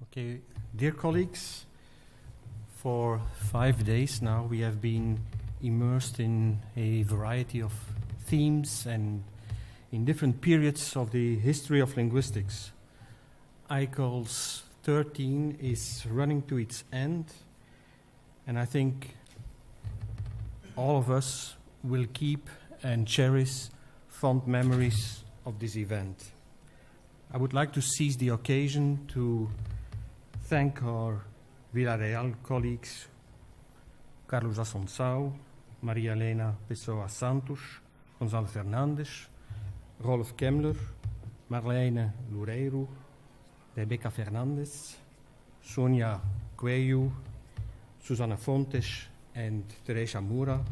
Okay, dear colleagues, for 5 days now we have been immersed in a variety of themes and in different periods of the history of linguistics. ICHoLS 13 is running to its end, and I think all of us will keep and cherish fond memories of this event. I would like to seize the occasion to thank our Villarreal colleagues, Carlos Assunção, Maria Helena Pessoa Santos, Gonzalo Fernandes, Rolf Kemmler, Marlene Loureiro, Rebecca Fernandes, Sonia Coelho, Susana Fontes, and Teresa Moura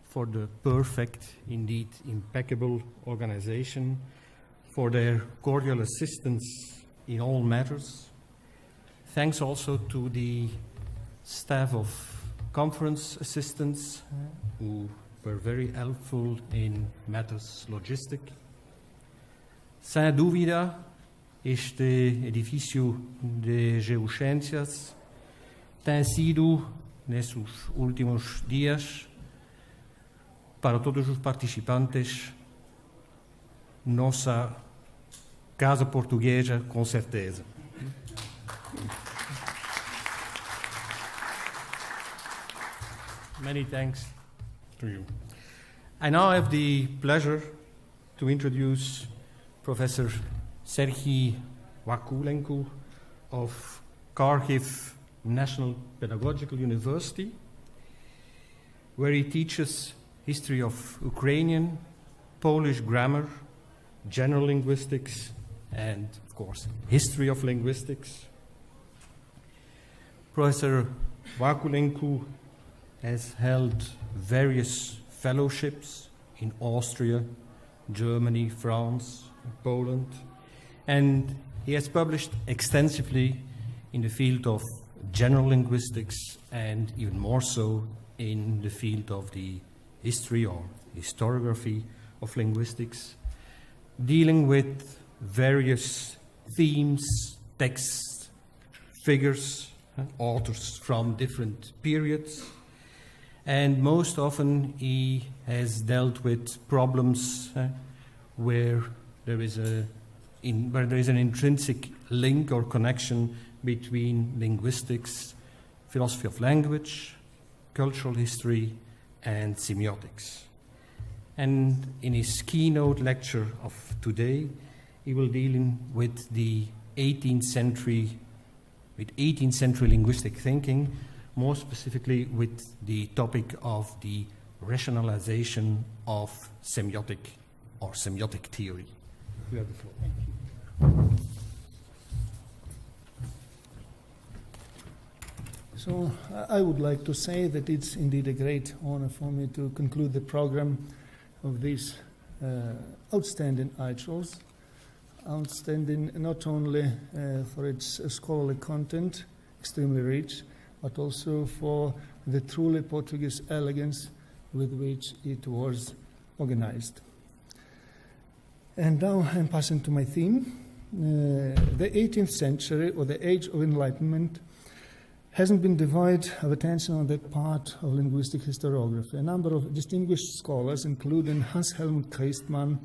for the perfect, indeed impeccable organization, for their cordial assistance in all matters. Thanks also to the staff of conference assistants who were very helpful in matters logistic. Sem dúvida, este edifício de geociências tem sido, nesses últimos dias, para todos os participantes, nossa casa portuguesa, com certeza. Many thanks to you. I now have the pleasure to introduce Professor Serhii Wakúlenko of Kharkiv National Pedagogical University, where he teaches history of Ukrainian, Polish grammar, general linguistics, and, of course, history of linguistics. Professor Wakúlenko has held various fellowships in Austria, Germany, France, Poland, and he has published extensively in the field of general linguistics and even more so in the field of the history or historiography of linguistics, dealing with various themes, texts, figures, authors from different periods. And most often he has dealt with problems where there is an intrinsic link or connection between linguistics, philosophy of language, cultural history, and semiotics. And in his keynote lecture of today, he will deal with the 18th century linguistic thinking, more specifically with the topic of the rationalization of semiotic or semiotic theory. You have the floor. Thank you. So I would like to say that it's indeed a great honor for me to conclude the program of this outstanding ICHoLS, outstanding not only for its scholarly content, extremely rich, but also for the truly Portuguese elegance with which it was organized. And now I'm passing to my theme. The 18th century, or the Age of Enlightenment, hasn't been devoid of attention on that part of linguistic historiography. A number of distinguished scholars, including Hans-Helmut Christmann,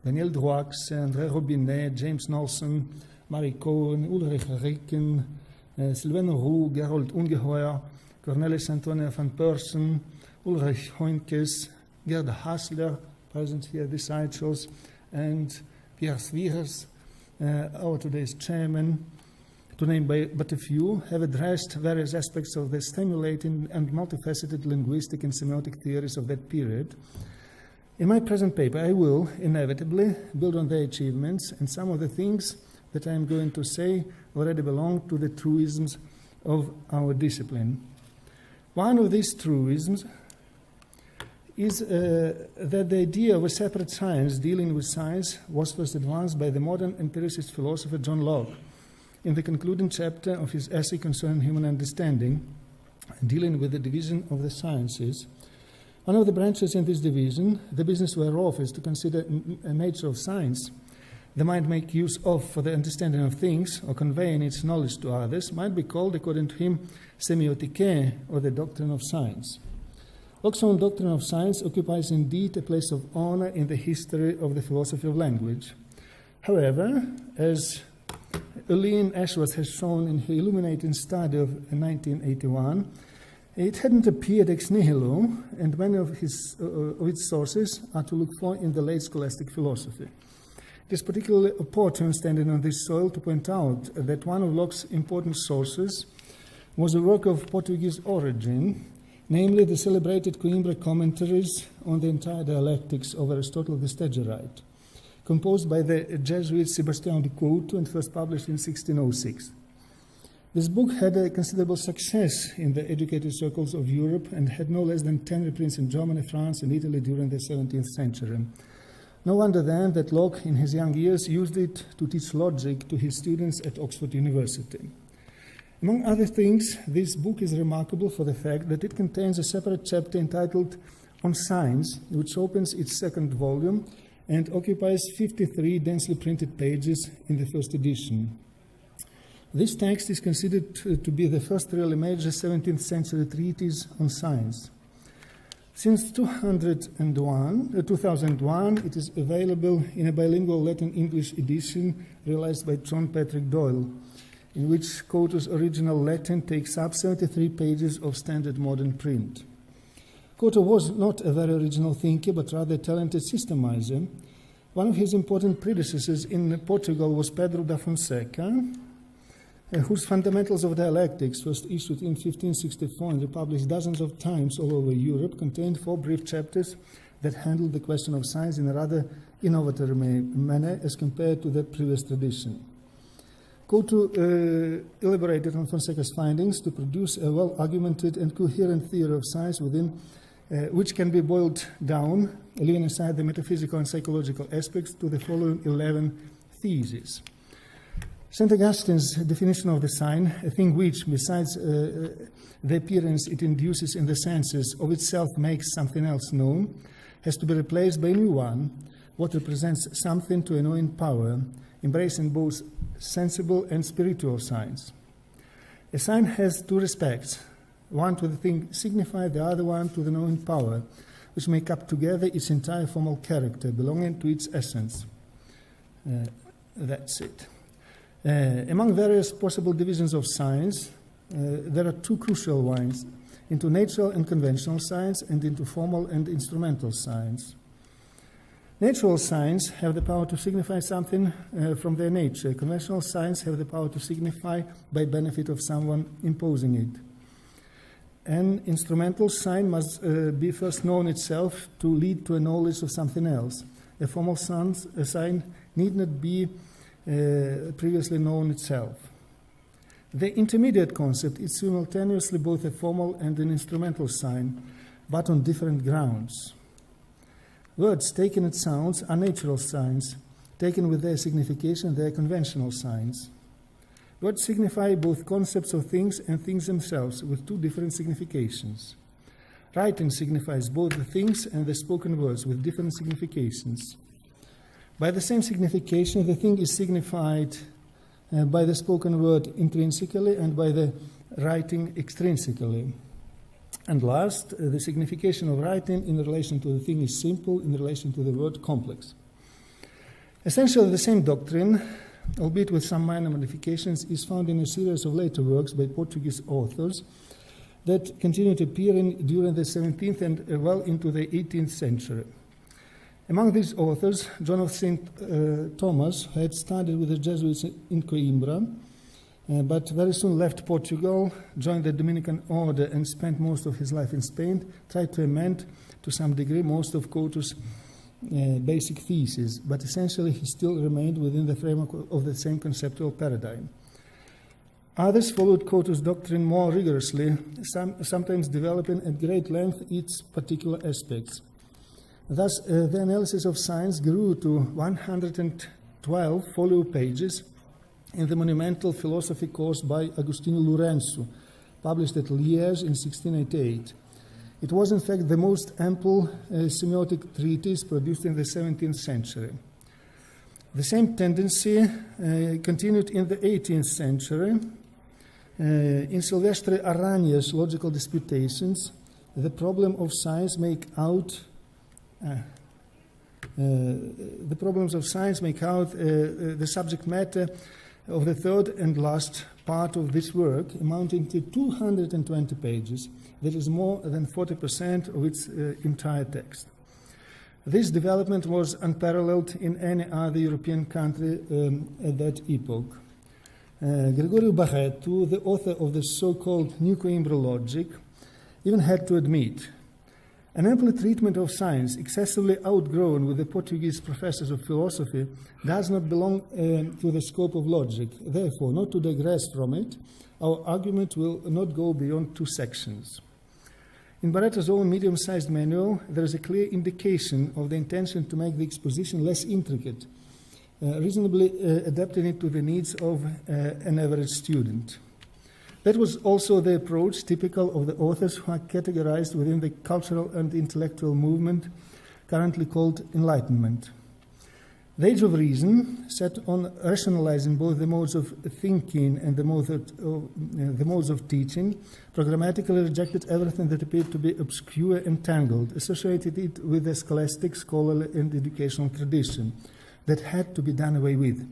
Daniel Droix, André Robinet, James Nelson, Marie Cohen, Ulrich Ricken, Sylvain Roux, Gerold Ungeheuer, Cornelis Antonio van Persen, Ulrich Hoenkes, Gerda Hassler, present here at this ICHoLS, and Pierre Swiers, our today's chairman, to name but a few, have addressed various aspects of the stimulating and multifaceted linguistic and semiotic theories of that period. In my present paper, I will inevitably build on their achievements, and some of the things that I am going to say already belong to the truisms of our discipline. One of these truisms is that the idea of a separate science dealing with science was first advanced by the modern empiricist philosopher John Locke in the concluding chapter of his essay concerning human understanding, dealing with the division of the sciences. One of the branches in this division, the business whereof is to consider a nature of science, the mind make use of for the understanding of things or conveying its knowledge to others might be called, according to him, Semiotic, or the doctrine of science. Locke's own doctrine of science occupies indeed a place of honor in the history of the philosophy of language. However, as Eileen Ashworth has shown in her illuminating study of 1981, it hadn't appeared ex nihilo, and many of its sources are to look for in the late scholastic philosophy. It is particularly opportune, standing on this soil, to point out that one of Locke's important sources was a work of Portuguese origin, namely the celebrated Coimbra commentaries on the entire dialectics of Aristotle the Stagirite, composed by the Jesuit Sebastião de Couto and first published in 1606. This book had a considerable success in the educated circles of Europe and had no less than 10 reprints in Germany, France, and Italy during the 17th century. No wonder then that Locke, in his young years, used it to teach logic to his students at Oxford University. Among other things, this book is remarkable for the fact that it contains a separate chapter entitled On Science, which opens its second volume and occupies 53 densely printed pages in the first edition. This text is considered to be the first really major 17th century treatise on science. Since 2001, it is available in a bilingual Latin-English edition realized by John Patrick Doyle, in which Couto's original Latin takes up 73 pages of standard modern print. Couto was not a very original thinker, but rather a talented systemizer. One of his important predecessors in Portugal was Pedro da Fonseca, whose Fundamentals of Dialectics, first issued in 1564 and republished dozens of times all over Europe, contained 4 brief chapters that handled the question of science in a rather innovative manner as compared to the previous tradition. Couto elaborated on Fonseca's findings to produce a well-argumented and coherent theory of science within which can be boiled down, leaving aside the metaphysical and psychological aspects, to the following 11 theses. St. Augustine's definition of the sign, a thing which, besides the appearance it induces in the senses, of itself makes something else known, has to be replaced by a new one, what represents something to a knowing power, embracing both sensible and spiritual signs. A sign has 2 respects, one to the thing signified, the other one to the knowing power, which make up together its entire formal character, belonging to its essence. That's it. Among various possible divisions of science, there are 2 crucial ones, into natural and conventional science and into formal and instrumental science. Natural science have the power to signify something from their nature. Conventional science have the power to signify by benefit of someone imposing it. An instrumental sign must be first known itself to lead to a knowledge of something else. A formal sign need not be previously known itself. The intermediate concept is simultaneously both a formal and an instrumental sign, but on different grounds. Words taken as sounds are natural signs. Taken with their signification, they are conventional signs. Words signify both concepts of things and things themselves, with 2 different significations. Writing signifies both the things and the spoken words, with different significations. By the same signification, the thing is signified by the spoken word intrinsically and by the writing extrinsically. And last, the signification of writing in relation to the thing is simple, in relation to the word complex. Essentially the same doctrine, albeit with some minor modifications, is found in a series of later works by Portuguese authors that continued appearing during the 17th and well into the 18th century. Among these authors, John of St. Thomas had studied with the Jesuits in Coimbra, but very soon left Portugal, joined the Dominican order, and spent most of his life in Spain, tried to amend to some degree most of Couto's basic theses, but essentially he still remained within the framework of the same conceptual paradigm. Others followed Couto's doctrine more rigorously, sometimes developing at great length its particular aspects. Thus, the analysis of science grew to 112 folio pages in the monumental philosophy course by Agostinho Lourenço, published at Liège in 1688. It was, in fact, the most ample semiotic treatise produced in the 17th century. The same tendency continued in the 18th century. In Silvestre Aragna's logical disputations, the problem of science make out the subject matter of the third and last part of this work, amounting to 220 pages. That is more than 40% of its entire text. This development was unparalleled in any other European country at that epoch. Gregorio Barreto, the author of the so-called New Coimbra logic, even had to admit an ample treatment of science, excessively outgrown with the Portuguese professors of philosophy, does not belong to the scope of logic. Therefore, not to digress from it, our argument will not go beyond 2 sections. In Barreto's own medium-sized manual, there is a clear indication of the intention to make the exposition less intricate, reasonably adapting it to the needs of an average student. That was also the approach typical of the authors who are categorized within the cultural and intellectual movement currently called Enlightenment. The Age of Reason, set on rationalizing both the modes of thinking and the modes of teaching, programmatically rejected everything that appeared to be obscure and tangled, associated it with the scholastic, scholarly, and educational tradition that had to be done away with.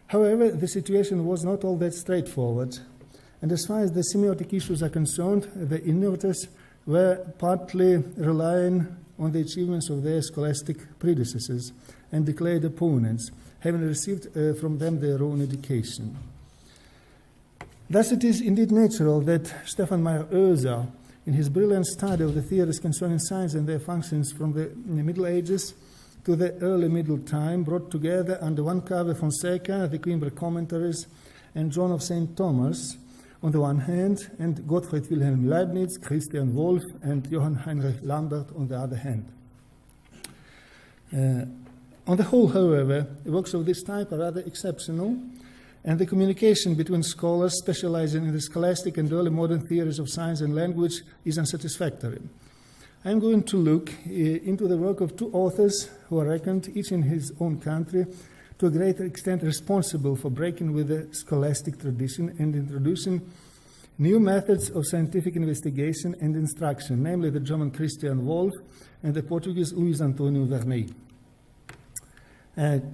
However, the situation was not all that straightforward, and as far as the semiotic issues are concerned, the innovators were partly relying on the achievements of their scholastic predecessors and declared opponents, having received from them their own education. Thus it is indeed natural that Stefan Meyer-Oeser, in his brilliant study of the theories concerning science and their functions from the Middle Ages to the early Middle Time, brought together under one cover Fonseca, the Coimbra commentaries, and John of St. Thomas on the one hand, and Gottfried Wilhelm Leibniz, Christian Wolff, and Johann Heinrich Lambert on the other hand. On the whole, however, works of this type are rather exceptional, and the communication between scholars specializing in the scholastic and early modern theories of science and language is unsatisfactory. I am going to look into the work of 2 authors who are reckoned, each in his own country, to a greater extent responsible for breaking with the scholastic tradition and introducing new methods of scientific investigation and instruction, namely the German Christian Wolff and the Portuguese Luís António Vernei.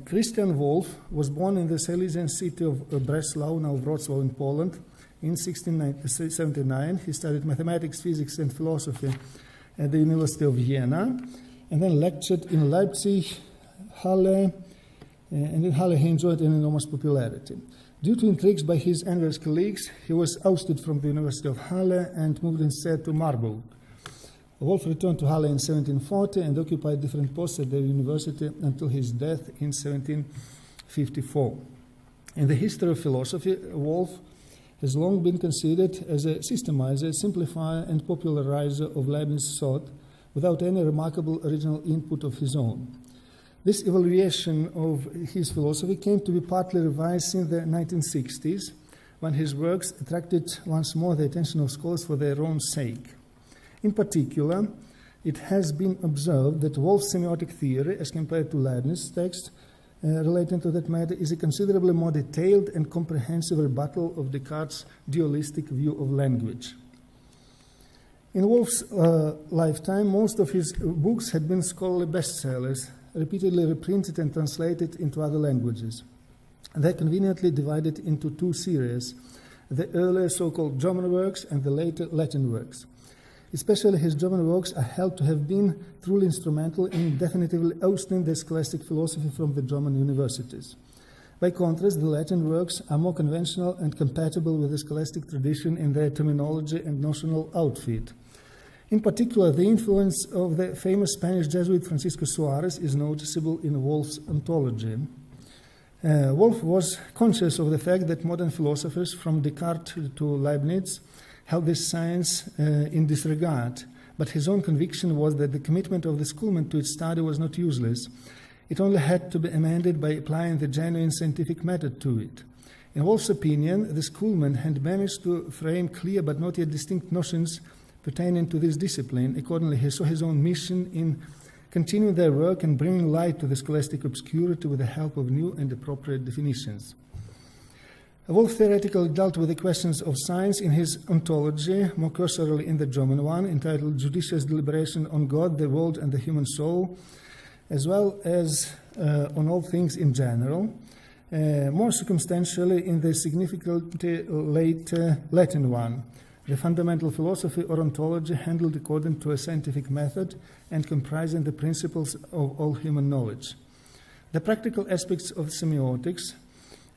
Christian Wolff was born in the Silesian city of Breslau, now Wrocław in Poland, in 1679. He studied mathematics, physics, and philosophy at the University of Vienna, and then lectured in Leipzig, Halle, and in Halle he enjoyed an enormous popularity. Due to intrigues by his envious colleagues, he was ousted from the University of Halle and moved instead to Marburg. Wolff returned to Halle in 1740 and occupied different posts at the university until his death in 1754. In the history of philosophy, Wolff has long been considered as a systemizer, simplifier, and popularizer of Leibniz thought without any remarkable original input of his own. This evaluation of his philosophy came to be partly revised in the 1960s, when his works attracted once more the attention of scholars for their own sake. In particular, it has been observed that Wolff's semiotic theory, as compared to Leibniz's text relating to that matter, is a considerably more detailed and comprehensive rebuttal of Descartes' dualistic view of language. In Wolff's lifetime, most of his books had been scholarly bestsellers, repeatedly reprinted and translated into other languages. They're conveniently divided into 2 series, the earlier so-called German works and the later Latin works. Especially his German works are held to have been truly instrumental in definitively ousting the scholastic philosophy from the German universities. By contrast, the Latin works are more conventional and compatible with the scholastic tradition in their terminology and notional outfit. In particular, the influence of the famous Spanish Jesuit Francisco Suarez is noticeable in Wolff's ontology. Wolff was conscious of the fact that modern philosophers, from Descartes to Leibniz, held this science in disregard, but his own conviction was that the commitment of the schoolman to its study was not useless. It only had to be amended by applying the genuine scientific method to it. In Wolff's opinion, the schoolman had managed to frame clear but not yet distinct notions pertaining to this discipline. Accordingly, he saw his own mission in continuing their work and bringing light to the scholastic obscurity with the help of new and appropriate definitions. Wolff theoretically dealt with the questions of science in his ontology, more cursorily in the German one, entitled Judicious Deliberation on God, the World, and the Human Soul, as well as on all things in general, more circumstantially in the significantly late Latin one, the fundamental philosophy or ontology handled according to a scientific method and comprising the principles of all human knowledge. The practical aspects of semiotics,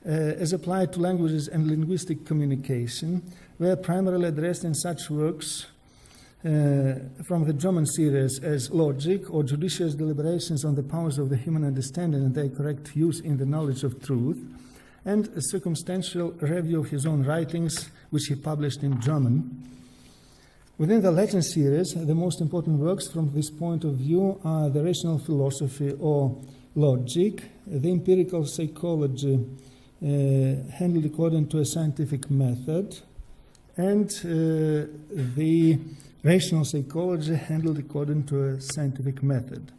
as applied to languages and linguistic communication, were primarily addressed in such works from the German series as Logic or Judicious Deliberations on the Powers of the Human Understanding and Their Correct Use in the Knowledge of Truth, and a circumstantial review of his own writings, which he published in German. Within the Latin series, the most important works from this point of view are the Rational Philosophy or Logic, the Empirical Psychology handled according to a scientific method, and the Rational Psychology handled according to a scientific method.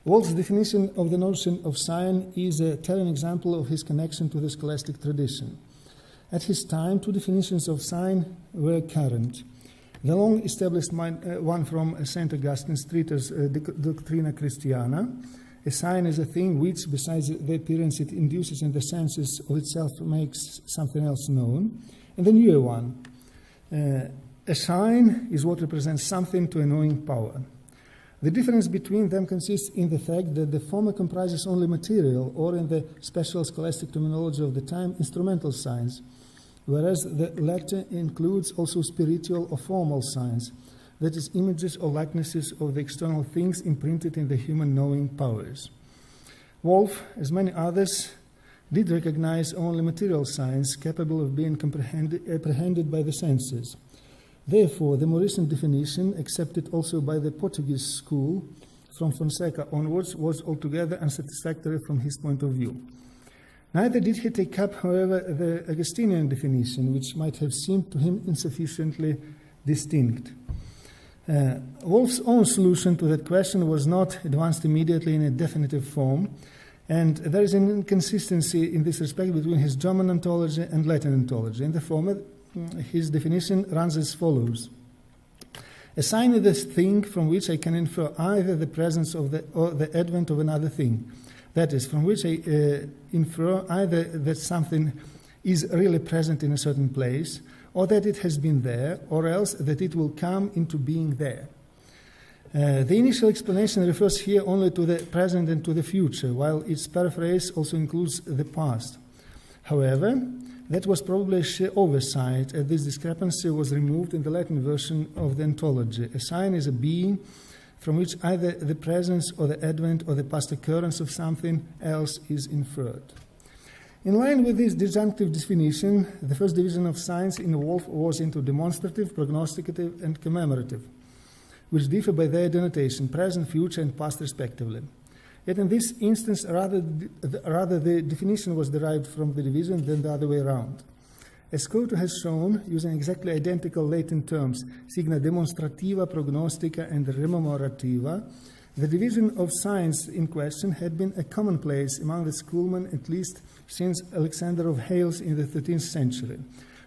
Wolff's definition of the notion of sign is a telling example of his connection to the scholastic tradition. At his time, two definitions of sign were current. The long-established one from St. Augustine's treatise Doctrina Christiana: a sign is a thing which, besides the appearance it induces in the senses of itself, makes something else known. And the newer one: a sign is what represents something to a knowing power. The difference between them consists in the fact that the former comprises only material, or in the special scholastic terminology of the time, instrumental signs, whereas the latter includes also spiritual or formal signs, that is, images or likenesses of the external things imprinted in the human knowing powers. Wolff, as many others, did recognize only material signs capable of being apprehended by the senses. Therefore, the more recent definition, accepted also by the Portuguese school from Fonseca onwards, was altogether unsatisfactory from his point of view. Neither did he take up, however, the Augustinian definition, which might have seemed to him insufficiently distinct. Wolff's own solution to that question was not advanced immediately in a definitive form, and there is an inconsistency in this respect between his German ontology and Latin ontology. In the former, his definition runs as follows: a sign is a thing from which I can infer either the presence of or the advent of another thing. That is, from which I infer either that something is really present in a certain place, or that it has been there, or else that it will come into being there. The initial explanation refers here only to the present and to the future, while its paraphrase also includes the past. However, that was probably a sheer oversight, as this discrepancy was removed in the Latin version of the ontology. A sign is a being from which either the presence or the advent or the past occurrence of something else is inferred. In line with this disjunctive definition, the first division of signs in Wolff was into demonstrative, prognosticative, and commemorative, which differ by their denotation, present, future, and past respectively. Yet in this instance, rather the definition was derived from the division than the other way around. As Cote has shown, using exactly identical Latin terms, signa demonstrativa, prognostica, and rememorativa, the division of signs in question had been a commonplace among the schoolmen at least since Alexander of Hales in the 13th century.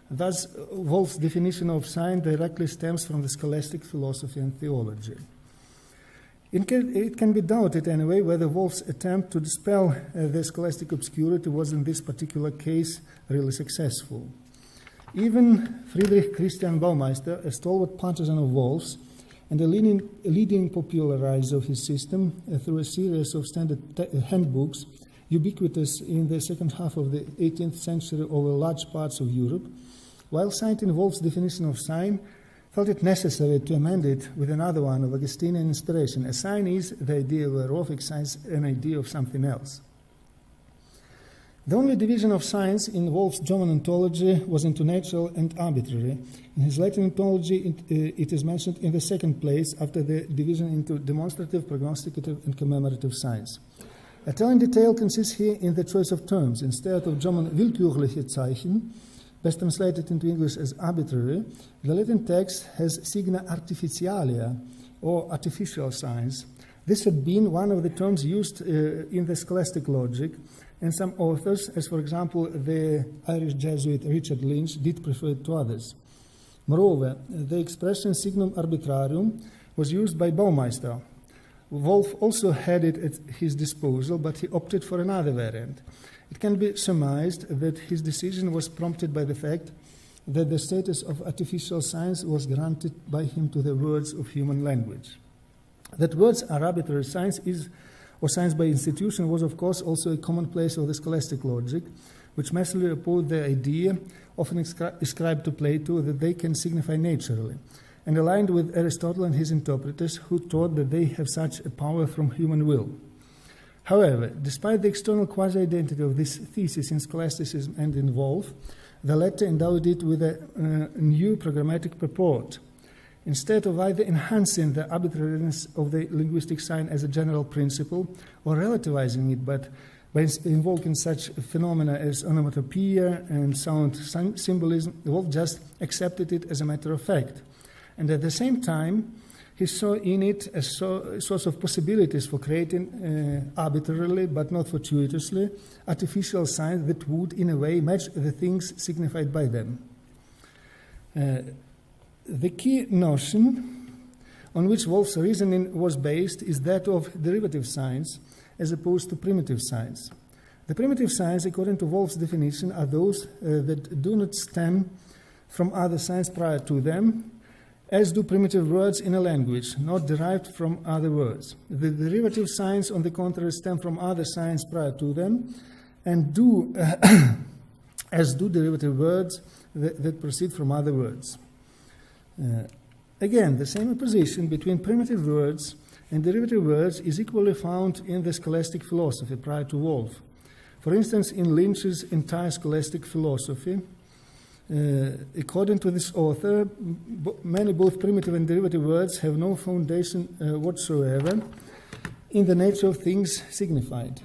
Thus, Wolff's definition of sign directly stems from the scholastic philosophy and theology. It can be doubted, anyway, whether Wolff's attempt to dispel the scholastic obscurity was in this particular case really successful. Even Friedrich Christian Baumeister, a stalwart partisan of Wolff's and a leading popularizer of his system through a series of standard handbooks, ubiquitous in the second half of the 18th century over large parts of Europe, while citing Wolff's definition of sign, felt it necessary to amend it with another one of Augustinian inspiration. A sign is the idea whereof excites an idea of something else. The only division of signs in Wolff's German ontology was into natural and arbitrary. In his Latin ontology, it is mentioned in the second place after the division into demonstrative, prognosticative, and commemorative signs. A telling detail consists here in the choice of terms. Instead of German willkürliche Zeichen, best translated into English as arbitrary, the Latin text has signa artificialia, or artificial science. This had been one of the terms used in the scholastic logic, and some authors, as for example the Irish Jesuit Richard Lynch, did prefer it to others. Moreover, the expression signum arbitrarium was used by Baumeister. Wolff also had it at his disposal, but he opted for another variant. It can be surmised that his decision was prompted by the fact that the status of artificial science was granted by him to the words of human language. That words are arbitrary science or science by institution was, of course, also a commonplace of the scholastic logic, which massively opposed the idea, often ascribed to Plato, that they can signify naturally, and aligned with Aristotle and his interpreters, who taught that they have such a power from human will. However, despite the external quasi-identity of this thesis in scholasticism and in Wolff, the latter endowed it with a new programmatic purport. Instead of either enhancing the arbitrariness of the linguistic sign as a general principle or relativizing it, but by invoking such phenomena as onomatopoeia and sound symbolism, Wolff just accepted it as a matter of fact. And at the same time, he saw in it a source of possibilities for creating arbitrarily, but not fortuitously, artificial signs that would, in a way, match the things signified by them. The key notion on which Wolff's reasoning was based is that of derivative signs as opposed to primitive signs. The primitive signs, according to Wolff's definition, are those that do not stem from other signs prior to them, as do primitive words in a language, not derived from other words. The derivative signs, on the contrary, stem from other signs prior to them, and do, as do derivative words that proceed from other words. Again, the same opposition between primitive words and derivative words is equally found in the scholastic philosophy prior to Wolff. For instance, in Lynch's entire scholastic philosophy, according to this author, many both primitive and derivative words have no foundation whatsoever in the nature of things signified.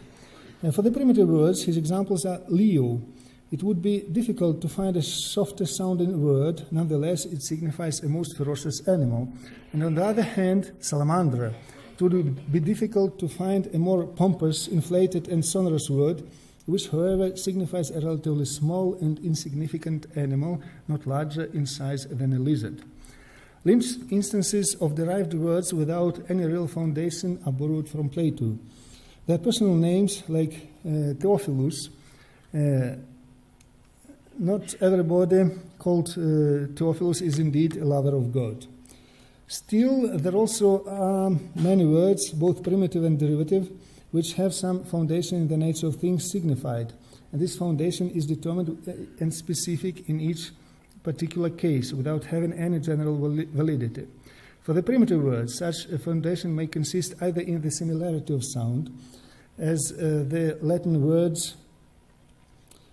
For the primitive words, his examples are Leo. It would be difficult to find a softer sounding word, nonetheless it signifies a most ferocious animal. And on the other hand, salamandra. It would be difficult to find a more pompous, inflated and sonorous word, which however signifies a relatively small and insignificant animal, not larger in size than a lizard. Lynch's instances of derived words without any real foundation are borrowed from Plato. Their personal names, like Theophilus, not everybody called Theophilus is indeed a lover of God. Still, there also are many words, both primitive and derivative, which have some foundation in the nature of things signified. And this foundation is determined and specific in each particular case, without having any general validity. For the primitive words, such a foundation may consist either in the similarity of sound, as the Latin words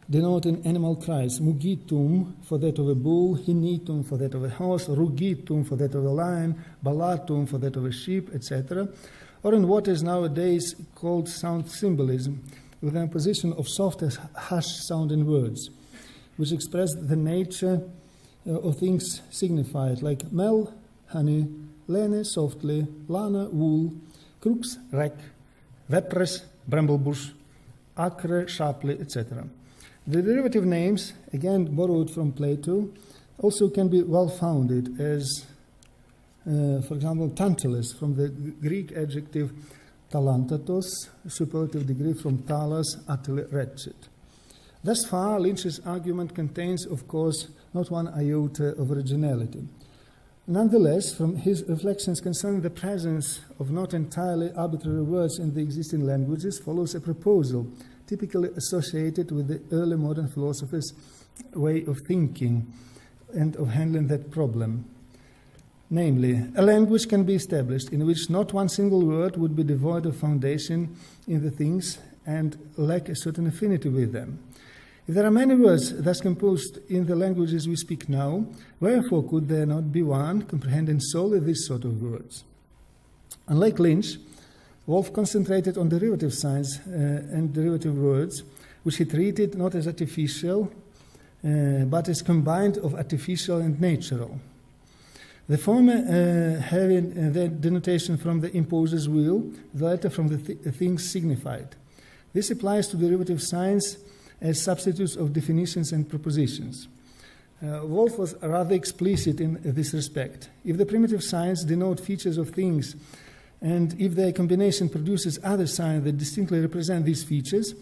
denoting animal cries, mugitum for that of a bull, hinitum for that of a horse, rugitum for that of a lion, ballatum for that of a sheep, etc., or in what is nowadays called sound symbolism, with an position of soft as harsh-sounding words, which express the nature of things signified, like mel, honey, lene, softly, lana, wool, crux, wreck, vepres, bramblebush, acre, sharply, etc. The derivative names, again borrowed from Plato, also can be well-founded as, for example, Tantalus, from the Greek adjective talantatos, superlative degree from talas, utterly wretched. Thus far, Lynch's argument contains, of course, not one iota of originality. Nonetheless, from his reflections concerning the presence of not entirely arbitrary words in the existing languages follows a proposal typically associated with the early modern philosophers' way of thinking and of handling that problem. Namely, a language can be established in which not one single word would be devoid of foundation in the things and lack a certain affinity with them. If there are many words thus composed in the languages we speak now, wherefore could there not be one comprehending solely this sort of words? Unlike Lynch, Wolff concentrated on derivative signs and derivative words, which he treated not as artificial, but as combined of artificial and natural. The former having the denotation from the imposer's will, the latter from the things signified. This applies to derivative signs as substitutes of definitions and propositions. Wolff was rather explicit in this respect. If the primitive signs denote features of things, and if their combination produces other signs that distinctly represent these features,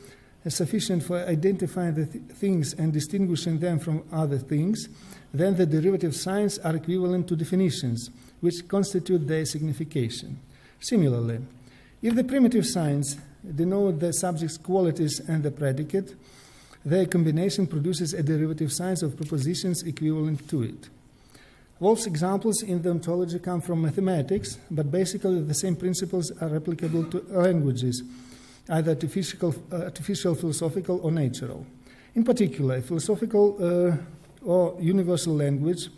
as sufficient for identifying the things and distinguishing them from other things, then the derivative signs are equivalent to definitions, which constitute their signification. Similarly, if the primitive signs denote the subject's qualities and the predicate, their combination produces a derivative signs of propositions equivalent to it. Wolff's examples in the ontology come from mathematics, but basically the same principles are applicable to languages, either artificial, philosophical, or natural. In particular, philosophical or universal language,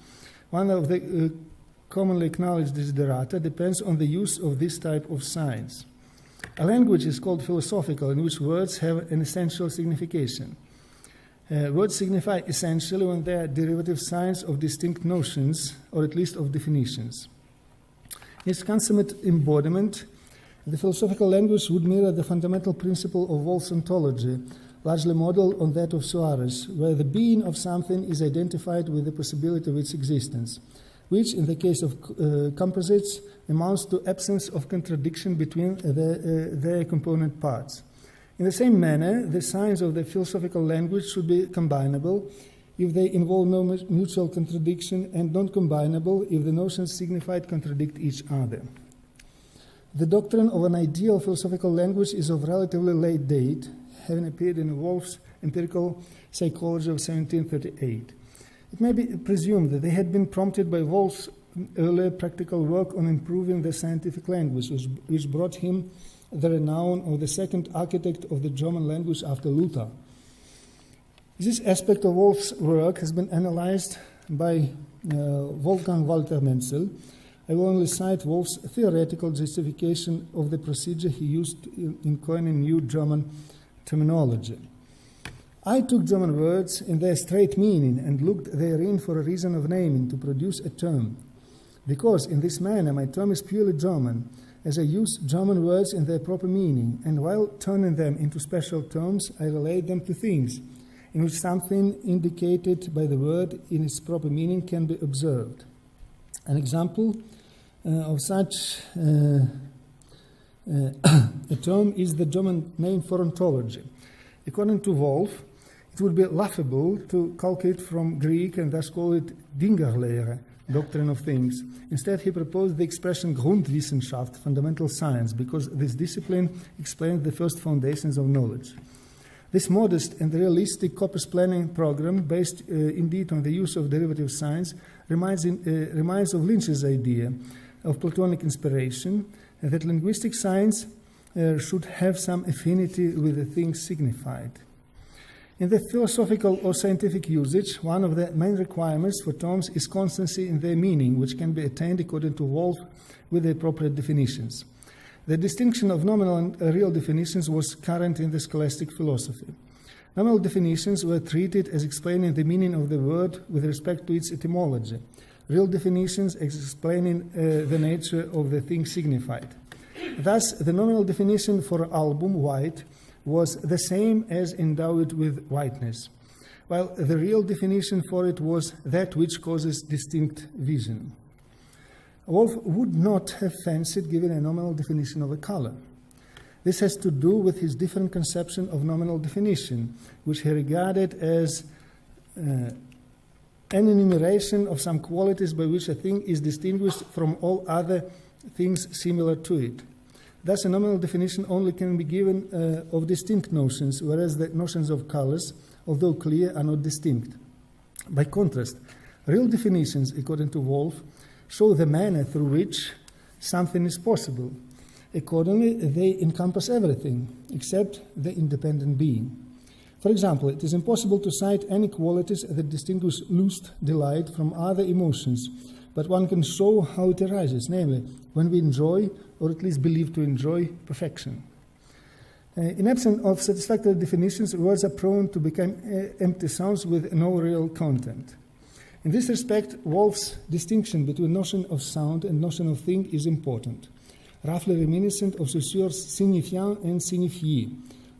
one of the commonly acknowledged desiderata, depends on the use of this type of signs. A language is called philosophical in which words have an essential signification. Words signify essentially when they are derivative signs of distinct notions, or at least of definitions. In its consummate embodiment, the philosophical language would mirror the fundamental principle of Wolff's ontology, largely modeled on that of Suarez, where the being of something is identified with the possibility of its existence, which, in the case of composites, amounts to absence of contradiction between their component parts. In the same manner, the signs of the philosophical language should be combinable if they involve no mutual contradiction, and non-combinable if the notions signified contradict each other. The doctrine of an ideal philosophical language is of relatively late date, having appeared in Wolff's Empirical Psychology of 1738. It may be presumed that they had been prompted by Wolff's earlier practical work on improving the scientific language, which brought him the renown of the second architect of the German language after Luther. This aspect of Wolff's work has been analyzed by Wolfgang Walter Menzel. I will only cite Wolff's theoretical justification of the procedure he used in coining new German terminology. I took German words in their straight meaning and looked therein for a reason of naming to produce a term. Because in this manner my term is purely German, as I use German words in their proper meaning, and while turning them into special terms, I relate them to things, in which something indicated by the word in its proper meaning can be observed. An example of such a term is the German name for ontology. According to Wolff, it would be laughable to calque it from Greek and thus call it Dingerlehre, doctrine of things. Instead, he proposed the expression Grundwissenschaft, fundamental science, because this discipline explains the first foundations of knowledge. This modest and realistic corpus planning program, based indeed on the use of derivative signs, reminds of Lynch's idea of Platonic inspiration, and that linguistic signs should have some affinity with the things signified. In the philosophical or scientific usage, one of the main requirements for terms is constancy in their meaning, which can be attained, according to Wolff, with the appropriate definitions. The distinction of nominal and real definitions was current in the scholastic philosophy. Nominal definitions were treated as explaining the meaning of the word with respect to its etymology. Real definitions as explaining the nature of the thing signified. Thus, the nominal definition for album, white, was the same as endowed with whiteness, while the real definition for it was that which causes distinct vision. Wolff would not have fancied giving a nominal definition of a color. This has to do with his different conception of nominal definition, which he regarded as an enumeration of some qualities by which a thing is distinguished from all other things similar to it. Thus, a nominal definition only can be given of distinct notions, whereas the notions of colors, although clear, are not distinct. By contrast, real definitions, according to Wolff, show the manner through which something is possible. Accordingly, they encompass everything, except the independent being. For example, it is impossible to cite any qualities that distinguish lust, delight, from other emotions, but one can show how it arises, namely, when we enjoy, or at least believe to enjoy, perfection. In absence of satisfactory definitions, words are prone to become empty sounds with no real content. In this respect, Wolff's distinction between notion of sound and notion of thing is important, roughly reminiscent of Saussure's signifiant and signifié,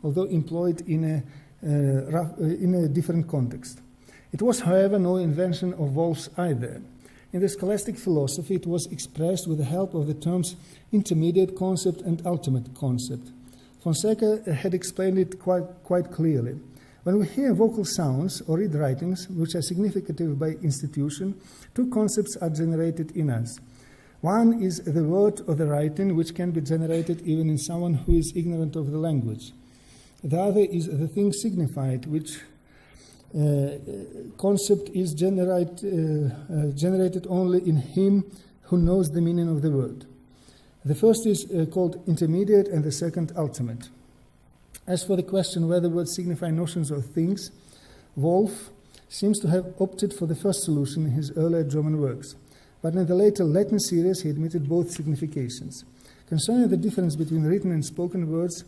although employed in a different context. It was, however, no invention of Wolff's either. In the scholastic philosophy, it was expressed with the help of the terms intermediate concept and ultimate concept. Fonseca had explained it quite clearly. When we hear vocal sounds or read writings which are significative by institution, two concepts are generated in us. One is the word or the writing, which can be generated even in someone who is ignorant of the language. The other is the thing signified, which concept is generated only in him who knows the meaning of the word. The first is called intermediate and the second ultimate. As for the question whether words signify notions or things, Wolff seems to have opted for the first solution in his earlier German works, but in the later Latin series he admitted both significations. Concerning the difference between written and spoken words,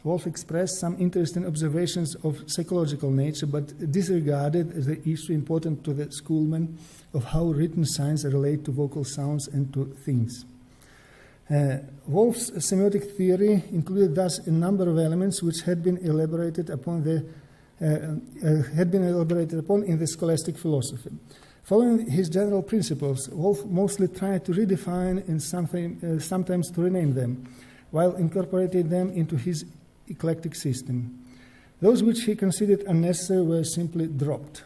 Wolff expressed some interest in observations of psychological nature, but disregarded the issue important to the schoolmen of how written signs relate to vocal sounds and to things. Wolff's semiotic theory included thus a number of elements which had been elaborated upon in the scholastic philosophy. Following his general principles, Wolff mostly tried to redefine and sometimes to rename them, while incorporating them into his eclectic system. Those which he considered unnecessary were simply dropped.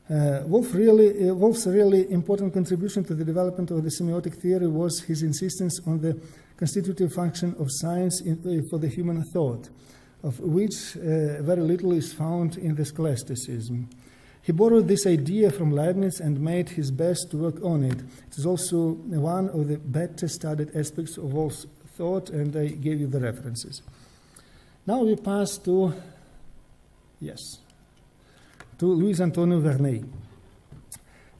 Wolff's really important contribution to the development of the semiotic theory was his insistence on the constitutive function of science for the human thought, of which very little is found in the scholasticism. He borrowed this idea from Leibniz and made his best to work on it. It is also one of the better studied aspects of Wolff's thought, and I gave you the references. Now we pass to Luís António Vernei,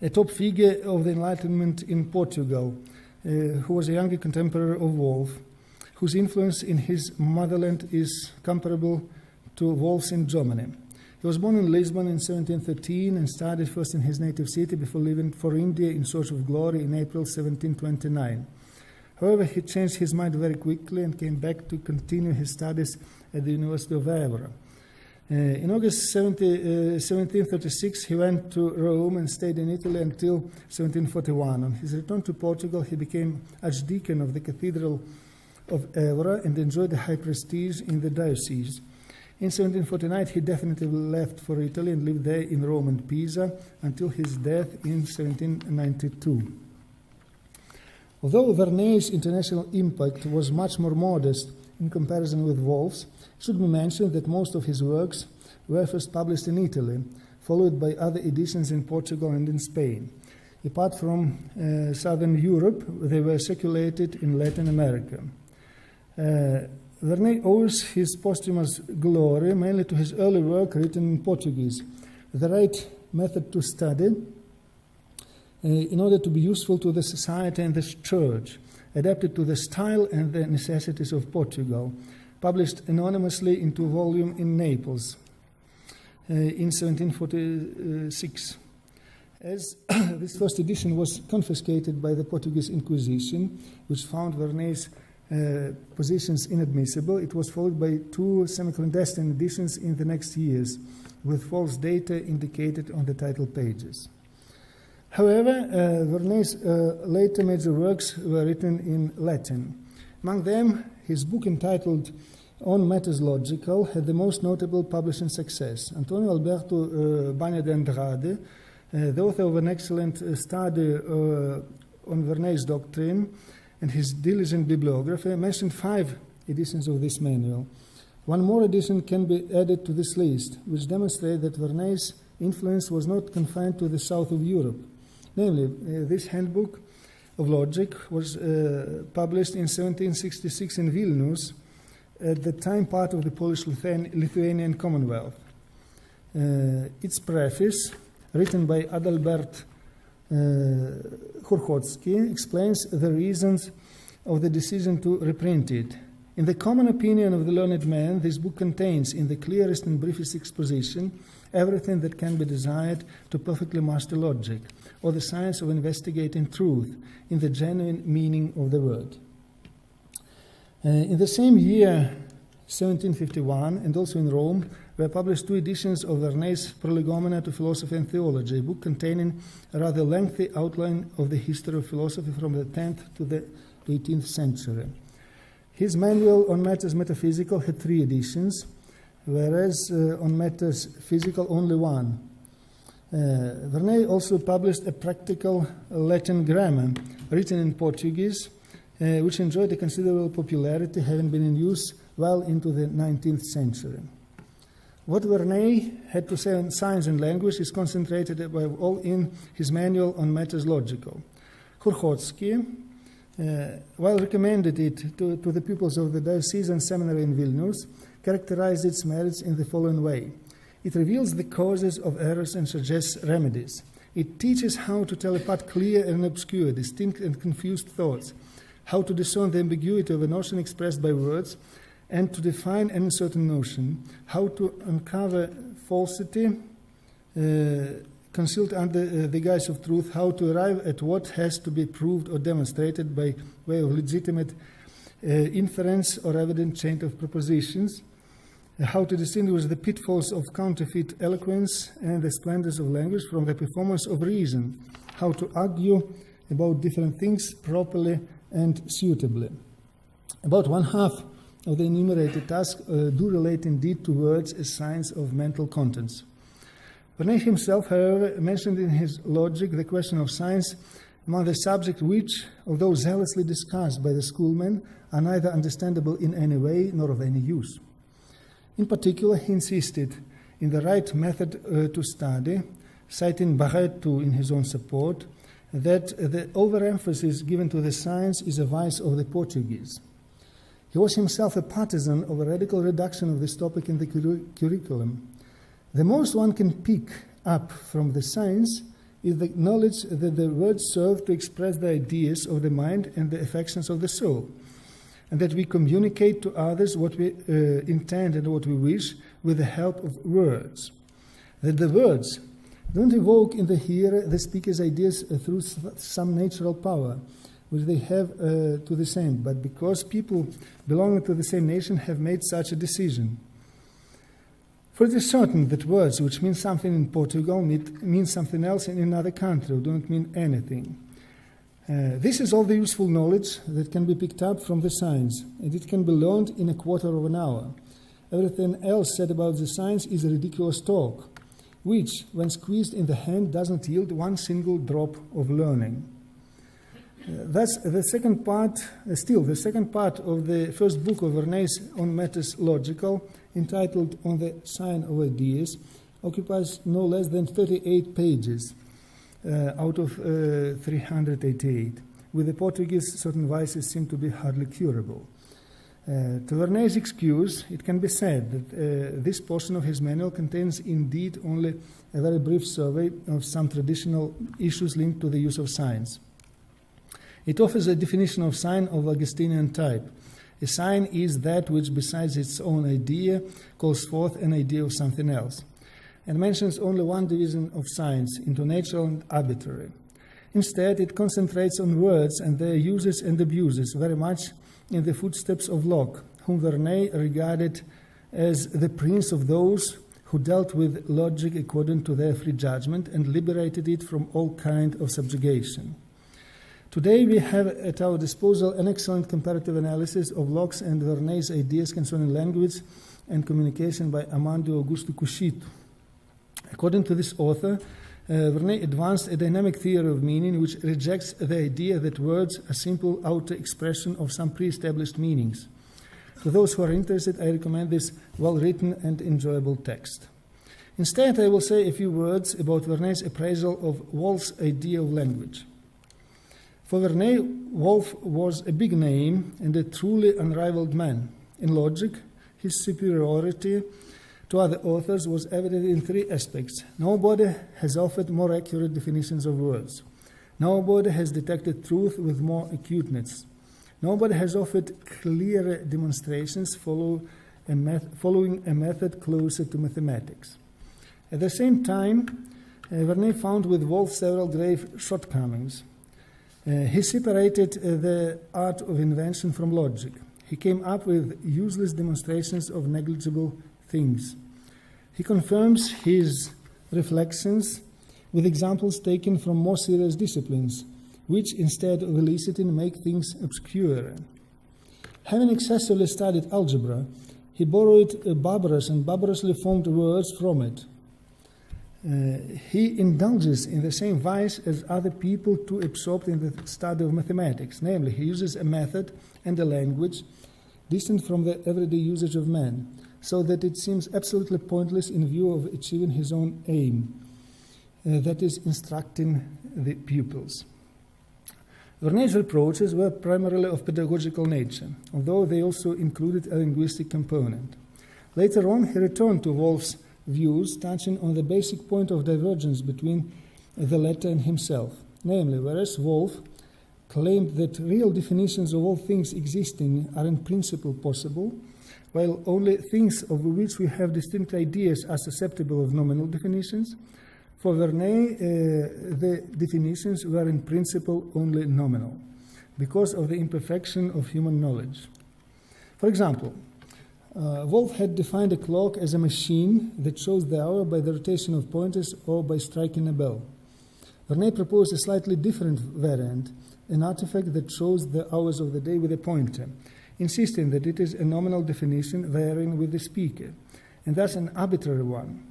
a top figure of the Enlightenment in Portugal, who was a younger contemporary of Wolff, whose influence in his motherland is comparable to Wolff's in Germany. He was born in Lisbon in 1713 and studied first in his native city before leaving for India in search of glory in April 1729. However, he changed his mind very quickly and came back to continue his studies at the University of Évora. In August 1736, he went to Rome and stayed in Italy until 1741. On his return to Portugal, he became archdeacon of the Cathedral of Évora and enjoyed a high prestige in the diocese. In 1749, he definitely left for Italy and lived there in Rome and Pisa until his death in 1792. Although Vernei's international impact was much more modest in comparison with Wolff's, it should be mentioned that most of his works were first published in Italy, followed by other editions in Portugal and in Spain. Apart from Southern Europe, they were circulated in Latin America. Vernei owes his posthumous glory mainly to his early work written in Portuguese, The Right Method to Study, in order to be useful to the society and the church, adapted to the style and the necessities of Portugal, published anonymously in 2 volumes in Naples in 1746. As this first edition was confiscated by the Portuguese Inquisition, which found Vernei's positions inadmissible, it was followed by 2 semi-clandestine editions in the next years, with false data indicated on the title pages. However, Vernei's later major works were written in Latin. Among them, his book entitled On Matters Logical had the most notable publishing success. António Alberto Bagna de Andrade, the author of an excellent study on Vernei's doctrine and his diligent bibliography, mentioned 5 editions of this manual. One more edition can be added to this list, which demonstrates that Vernei's influence was not confined to the south of Europe. Namely, this handbook of logic was published in 1766 in Vilnius, at the time part of the Polish-Lithuanian Commonwealth. Its preface, written by Adalbert Churchotsky, explains the reasons of the decision to reprint it. In the common opinion of the learned man, this book contains, in the clearest and briefest exposition, everything that can be desired to perfectly master logic, or the science of investigating truth, in the genuine meaning of the word. In the same year, 1751, and also in Rome, were published 2 editions of Vernei's Prolegomena to Philosophy and Theology, a book containing a rather lengthy outline of the history of philosophy from the 10th to the 18th century. His manual on matters metaphysical had 3 editions, whereas on matters physical only 1. Vernei also published a practical Latin grammar written in Portuguese, which enjoyed a considerable popularity, having been in use well into the 19th century. What Vernei had to say on science and language is concentrated above all in his manual on matters logical. Churchotsky, while recommended it to the pupils of the diocesan seminary in Vilnius, characterized its merits in the following way. It reveals the causes of errors and suggests remedies. It teaches how to tell apart clear and obscure, distinct and confused thoughts, how to discern the ambiguity of a notion expressed by words, and to define an uncertain notion, how to uncover falsity concealed under the guise of truth, how to arrive at what has to be proved or demonstrated by way of legitimate inference or evident chain of propositions, how to distinguish the pitfalls of counterfeit eloquence and the splendors of language from the performance of reason, how to argue about different things properly and suitably. About 1/2 of the enumerated tasks do relate indeed to words as signs of mental contents. Vernei himself, however, mentioned in his Logic the question of science among the subjects which, although zealously discussed by the schoolmen, are neither understandable in any way nor of any use. In particular, he insisted in the right method to study, citing Barreto in his own support, that the overemphasis given to the science is a vice of the Portuguese. He was himself a partisan of a radical reduction of this topic in the curriculum. The most one can pick up from the science is the knowledge that the words serve to express the ideas of the mind and the affections of the soul, and that we communicate to others what we intend and what we wish with the help of words. That the words don't evoke in the hearer the speaker's ideas through some natural power, which they have to the same, but because people belonging to the same nation have made such a decision. For it is certain that words which mean something in Portugal mean something else in another country, or don't mean anything. This is all the useful knowledge that can be picked up from the science, and it can be learned in a quarter of an hour. Everything else said about the science is ridiculous talk, which, when squeezed in the hand, doesn't yield one single drop of learning. Thus, the second part of the first book of Vernei's On Matters Logical, entitled On the Sign of Ideas, occupies no less than 38 pages out of 388. With the Portuguese, certain vices seem to be hardly curable. To Vernei's excuse, it can be said that this portion of his manual contains indeed only a very brief survey of some traditional issues linked to the use of science. It offers a definition of sign of Augustinian type. A sign is that which, besides its own idea, calls forth an idea of something else, and mentions only one division of science into natural and arbitrary. Instead, it concentrates on words and their uses and abuses, very much in the footsteps of Locke, whom Vernei regarded as the prince of those who dealt with logic according to their free judgment and liberated it from all kind of subjugation. Today we have at our disposal an excellent comparative analysis of Locke's and Vernei's ideas concerning language and communication by Armando Augusto Cuscito. According to this author, Vernei advanced a dynamic theory of meaning which rejects the idea that words are simple outer expression of some pre-established meanings. To those who are interested, I recommend this well-written and enjoyable text. Instead, I will say a few words about Vernei's appraisal of Wolff's idea of language. For Vernei, Wolff was a big name and a truly unrivaled man. In logic, his superiority to other authors was evident in 3 aspects. Nobody has offered more accurate definitions of words. Nobody has detected truth with more acuteness. Nobody has offered clearer demonstrations following a method closer to mathematics. At the same time, Vernei found with Wolff several grave shortcomings. He separated the art of invention from logic. He came up with useless demonstrations of negligible things. He confirms his reflections with examples taken from more serious disciplines, which instead of eliciting make things obscure. Having excessively studied algebra, he borrowed barbarous and barbarously formed words from it. He indulges in the same vice as other people too absorbed in the study of mathematics. Namely, he uses a method and a language distant from the everyday usage of man, so that it seems absolutely pointless in view of achieving his own aim, that is, instructing the pupils. Vernei's reproaches were primarily of pedagogical nature, although they also included a linguistic component. Later on, he returned to Wolff's views, touching on the basic point of divergence between the latter and himself. Namely, whereas Wolff claimed that real definitions of all things existing are in principle possible, while only things of which we have distinct ideas are susceptible of nominal definitions, for Vernei, the definitions were in principle only nominal, because of the imperfection of human knowledge. For example, Wolff had defined a clock as a machine that shows the hour by the rotation of pointers or by striking a bell. Vernei proposed a slightly different variant, an artifact that shows the hours of the day with a pointer, insisting that it is a nominal definition varying with the speaker, and thus an arbitrary one.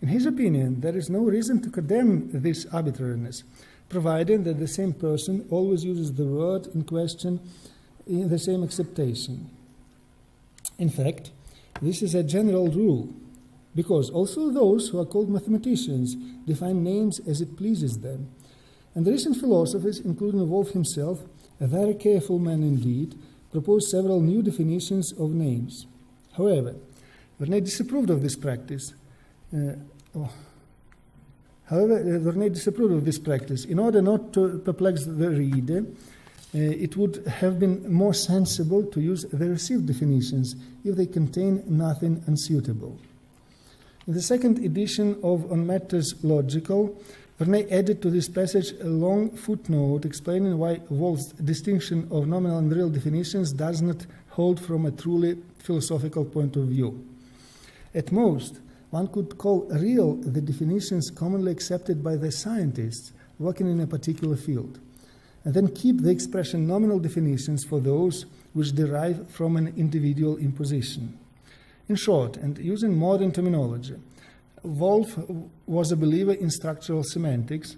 In his opinion, there is no reason to condemn this arbitrariness, provided that the same person always uses the word in question in the same acceptation. In fact, this is a general rule, because also those who are called mathematicians define names as it pleases them. And the recent philosophers, including Wolff himself, a very careful man indeed, proposed several new definitions of names. However, Vernei disapproved of this practice. In order not to perplex the reader, it would have been more sensible to use the received definitions if they contain nothing unsuitable. In the second edition of On Matters Logical, Vernei added to this passage a long footnote explaining why Wolff's distinction of nominal and real definitions does not hold from a truly philosophical point of view. At most, one could call real the definitions commonly accepted by the scientists working in a particular field, and then keep the expression nominal definitions for those which derive from an individual imposition. In short, and using modern terminology, Wolff was a believer in structural semantics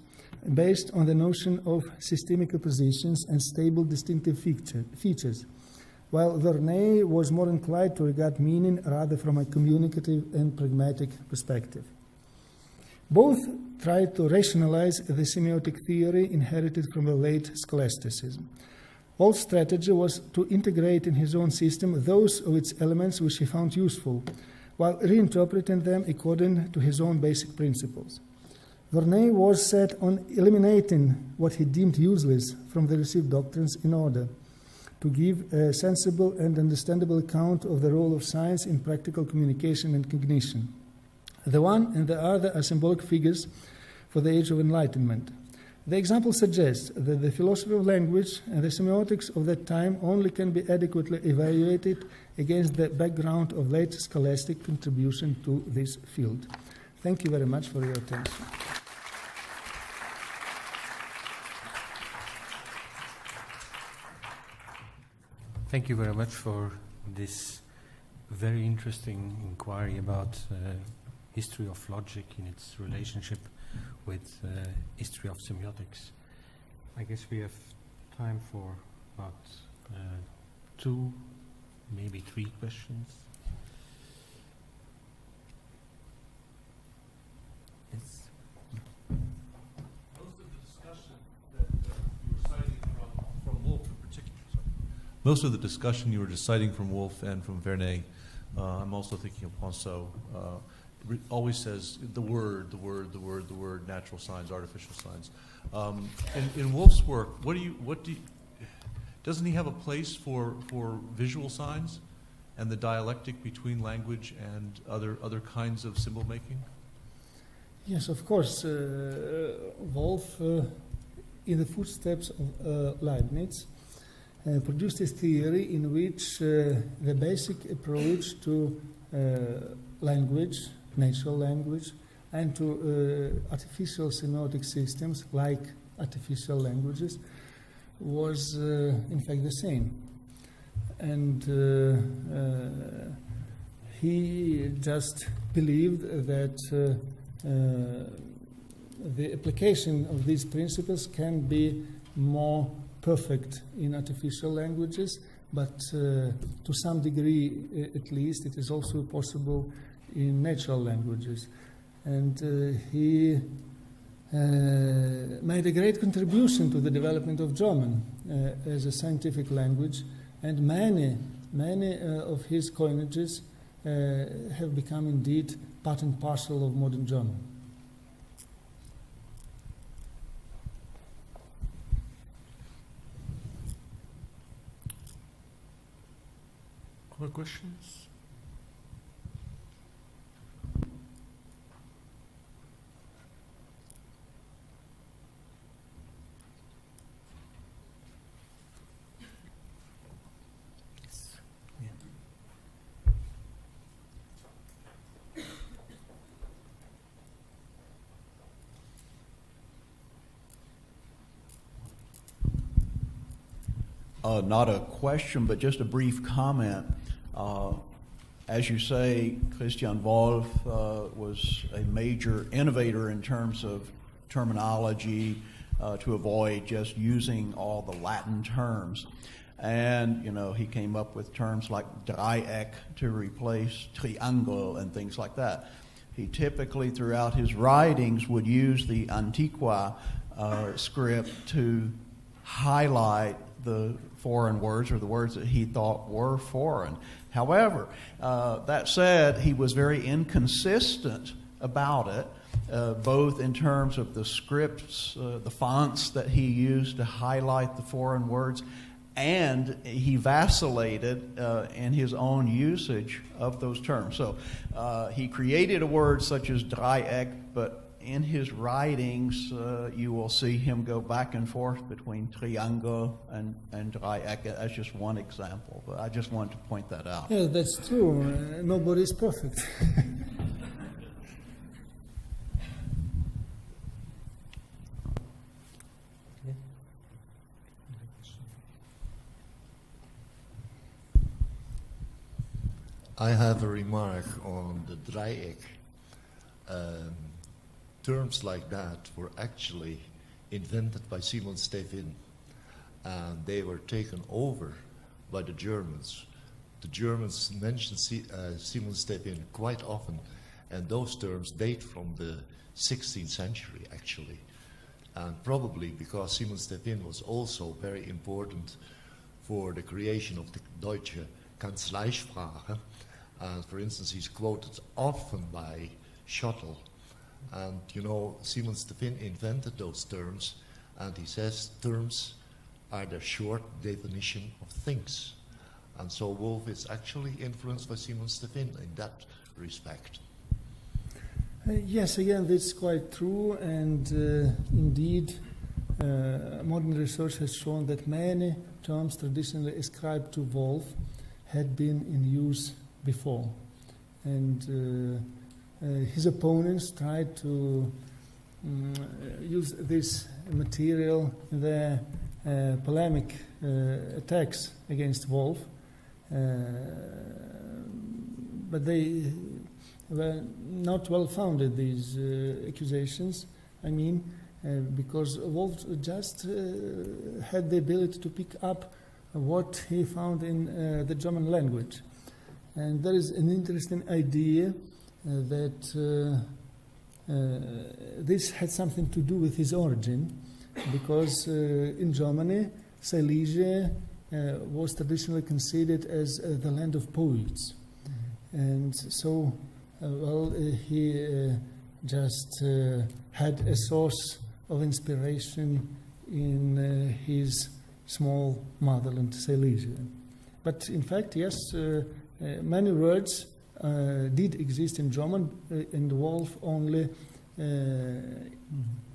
based on the notion of systemic oppositions and stable distinctive features, while Vernei was more inclined to regard meaning rather from a communicative and pragmatic perspective. Both tried to rationalize the semiotic theory inherited from the late scholasticism. Wolff's strategy was to integrate in his own system those of its elements which he found useful, while reinterpreting them according to his own basic principles. Vernei was set on eliminating what he deemed useless from the received doctrines in order to give a sensible and understandable account of the role of science in practical communication and cognition. The one and the other are symbolic figures for the age of enlightenment. The example suggests that the philosophy of language and the semiotics of that time only can be adequately evaluated against the background of late scholastic contribution to this field. Thank you very much for your attention. Thank you very much for this very interesting inquiry about history of logic in its relationship with history of semiotics. I guess we have time for about 2, maybe 3 questions. Yes. Most of the discussion that you were citing from Wolff in particular. Most of the discussion you were just citing from Wolff and from Vernei, I'm also thinking of Ponceau, always says the word, natural signs, artificial signs. In Wolff's work, doesn't he have a place for visual signs and the dialectic between language and other kinds of symbol making? Yes, of course. Wolff, in the footsteps of Leibniz, produced a theory in which the basic approach to language, natural language, and to artificial semiotic systems like artificial languages was in fact the same. And he just believed that the application of these principles can be more perfect in artificial languages, but to some degree at least it is also possible in natural languages. And he made a great contribution to the development of German as a scientific language, and many of his coinages have become indeed part and parcel of modern German. More questions? Not a question, but just a brief comment. As you say, Christian Wolff was a major innovator in terms of terminology to avoid just using all the Latin terms. And, you know, he came up with terms like Dreieck to replace triangle and things like that. He typically, throughout his writings, would use the Antiqua script to highlight the foreign words or the words that he thought were foreign. However, that said, he was very inconsistent about it, both in terms of the scripts, the fonts that he used to highlight the foreign words, and he vacillated in his own usage of those terms. So he created a word such as Dreieck, but in his writings, you will see him go back and forth between triangle and Dreieck. That's just one example, but I just wanted to point that out. Yeah, that's true. Nobody is perfect. I have a remark on the Dreieck. Terms like that were actually invented by Simon Stevin, and they were taken over by the Germans. The Germans mention Simon Stevin quite often, and those terms date from the 16th century, actually. And probably because Simon Stevin was also very important for the creation of the Deutsche Kanzleisprache. And for instance, he's quoted often by Schottel. And you know, Simon Stevin invented those terms, and he says terms are the short definition of things. And so Wolff is actually influenced by Simon Stevin in that respect. Yes, again, that's quite true, and indeed, modern research has shown that many terms traditionally ascribed to Wolff had been in use before. And his opponents tried to use this material in their polemic attacks against Wolff, but they were not well founded, these accusations. I mean, because Wolff just had the ability to pick up what he found in the German language. And there is an interesting idea that this had something to do with his origin, because in Germany, Silesia was traditionally considered as the land of poets. And so, he just had a source of inspiration in his small motherland, Silesia. But in fact, yes, many words did exist in German, and Wolff only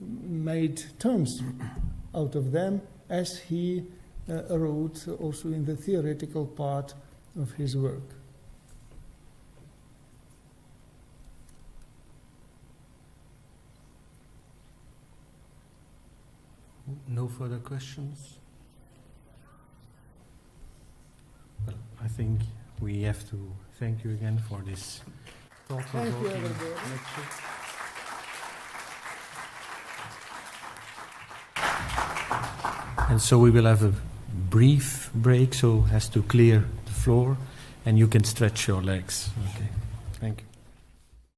made terms out of them, as he wrote also in the theoretical part of his work. No further questions? Well, I think we have to thank you again for this Thank you, thought-provoking everybody. lecture. And so we will have a brief break, so as to clear the floor, and you can stretch your legs. Okay, thank you.